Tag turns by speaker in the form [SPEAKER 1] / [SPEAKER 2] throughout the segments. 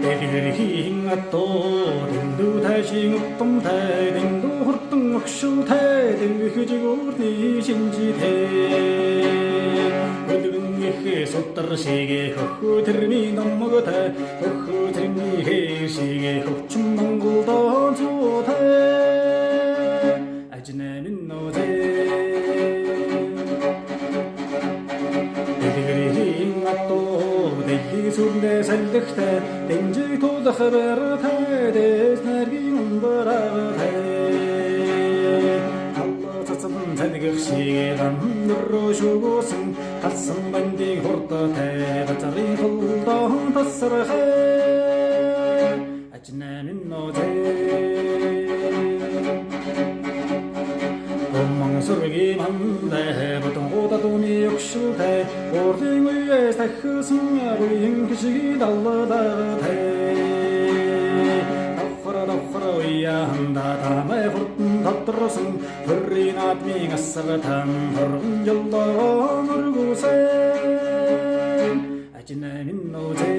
[SPEAKER 1] 에리히잉아또 댕두 다싱읍동대 댕두 헛등 억실대 댕휘지고니 신지대 으드근이해 솥다르시게 허흐드름이 넘어가대 허흐드름이 해시게 흑춤망구던 조대 아지나는 노제 술내 살득대 댕지 도다하베르대 데스나기 문바라베 알라 자sadın 살득시게 담느로 주고승 가슴 반디 호르다대 바자리 홀다 다스르해 아지나는 노제 оммаңсырги мандай бутун одадуни 욕실대 ордың үйе сахысың абыйың кішігі далладағыдай даққыра ұяғында тамай құртын таптырысың түррин атмең асығытан тұрғын жолдаған үргусен әжінәмін озе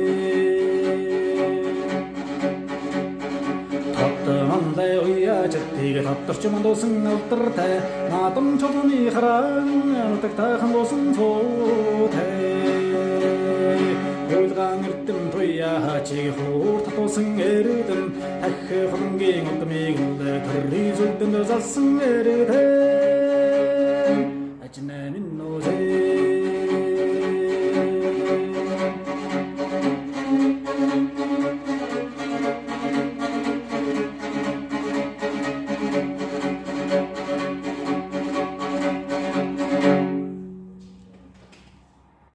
[SPEAKER 1] Mандай uya jettiga tattırçımın dosun altırte Nadım çoduni xaran tıktaxın dosun sote Özgan ürttüm toya haçigi xur tatosun eridim Takkı xudungiň otmigildi Tırri zültün öz alsın eridim Ajnamin oze